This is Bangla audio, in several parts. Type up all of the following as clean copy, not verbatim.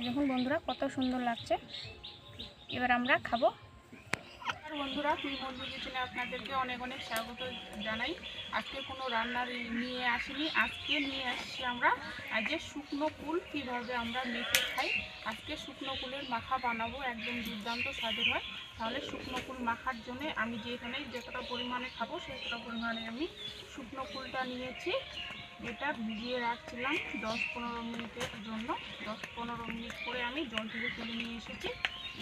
দেখুন বন্ধুরা কত সুন্দর লাগছে। এবার আমরা খাবো। বন্ধুরা, তুই বন্ধু কিচেনে আপনাদেরকে অনেক অনেক স্বাগত জানাই। আজকে কোনো রান্নার নিয়ে আসিনি, আজকে নিয়ে আসছি আমরা যে শুকনো কুল কীভাবে আমরা মেখে খাই। আজকে শুকনো কুলের মাখা বানাবো, একদম দুর্দান্ত স্বাদের হয়। তাহলে শুকনো কুল মাখার জন্য আমি যেখানে যতটা পরিমাণে খাবো সেতটা পরিমাণে আমি শুকনো কুলটা নিয়েছি। এটা ভিজিয়ে রাখছিলাম 10-15 মিনিটের জন্য। 10-15 মিনিট পরে আমি জল থেকে তুলে নিয়ে এসেছি।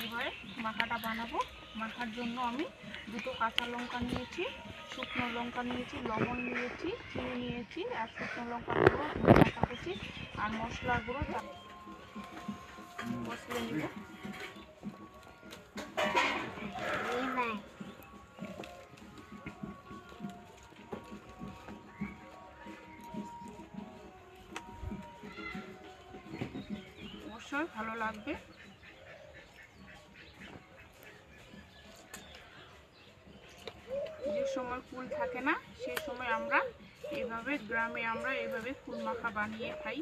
এবারে মাখাটা বানাবো। মাখার জন্য আমি 2টো কাঁচা লঙ্কা নিয়েছি, শুকনো লঙ্কা নিয়েছি, লবণ নিয়েছি, চিনি নিয়েছি, আর শুকনো লঙ্কা গুঁড়ো, লঙ্কা কুচি আর মশলা গুঁড়ো কষলে নিব। অবশ্যই ভালো লাগবে। যে সময় কুল থাকে না সেই সময় আমরা এইভাবে গ্রামে আমরা এইভাবে কুল মাখা বানিয়ে খাই।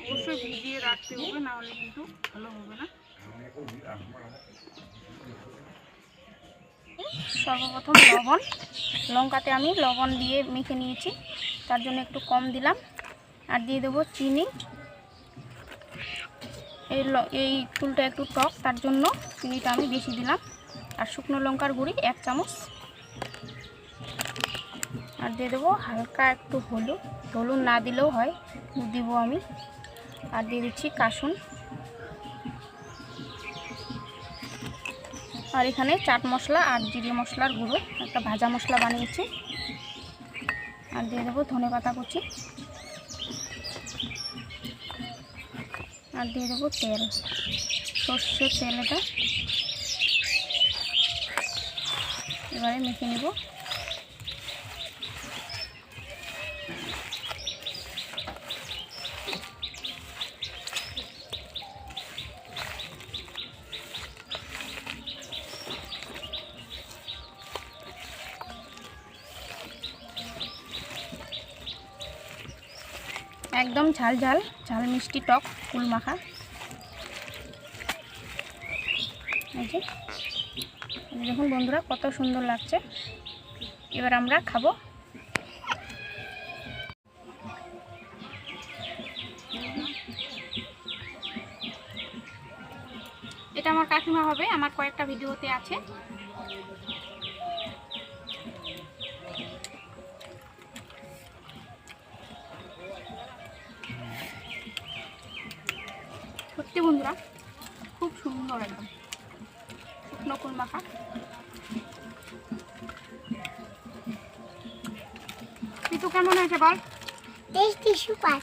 অবশ্যই ভিজিয়ে রাখতে হবে, না হলে কিন্তু ভালো হবে না। সর্বপ্রথম লবণ, লঙ্কাতে আমি লবণ দিয়ে মেখে নিয়েছি, তার জন্য একটু কম দিলাম। আর দিয়ে দেবো চিনি। এই ফুলটা একটু টক, তার জন্য চিনিটা আমি বেশি দিলাম। আর শুকনো লঙ্কার গুঁড়ি 1 চামচ। আর দিয়ে দেবো হালকা একটু হলুদ, হলুদ না দিলেও হয়, দিব আমি। আর দিয়ে দিচ্ছি কাসুন। আর এখানে চাট মশলা আর জিরে মশলার গুঁড়ো, একটা ভাজা মশলা বানিয়েছি। আর দিয়ে দেবো ধনেপাতা কুচি। আর দিয়ে দেবো তেল, সর্ষের তেল। এটা এবারে মেখে নেব। একদম ঝাল ঝাল, ঝাল মিষ্টি টক কুল মাখা। এই যে দেখুন বন্ধুরা কত সুন্দর লাগছে। এবার আমরা খাবো। এটা আমার কাকিমা হবে, আমার কয়েকটা ভিডিওতে আছে। সত্যি বন্ধুরা খুব সুন্দর, একদম শুকনো কুল মাখা। পিতু কেমন হয়েছে বল? Tasty, super.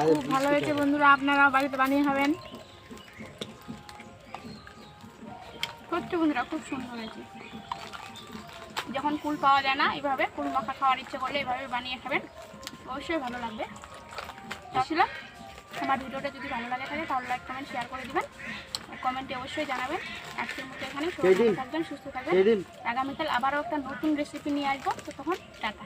খুব ভালো হয়েছে বন্ধুরা, আপনারাও বাড়িতে বানিয়ে খাবেন। সত্যি বন্ধুরা খুব সুন্দর হয়েছে। যখন কুল পাওয়া যায় না, এইভাবে কুল মাখা খাওয়ার ইচ্ছে করলে এইভাবে বানিয়ে খাবেন, অবশ্যই ভালো লাগবে। তাহলে আমার ভিডিওটা যদি ভালো লাগে থাকে তাহলে লাইক কমেন্ট শেয়ার করে দিবেন, আর কমেন্টে অবশ্যই জানাবেন। আজকের মতো এখানে সবাই ভালো থাকবেন, সুস্থ থাকবেন। আগামীকাল আবারও একটা নতুন রেসিপি নিয়ে আসবো। তো তখন টাটা।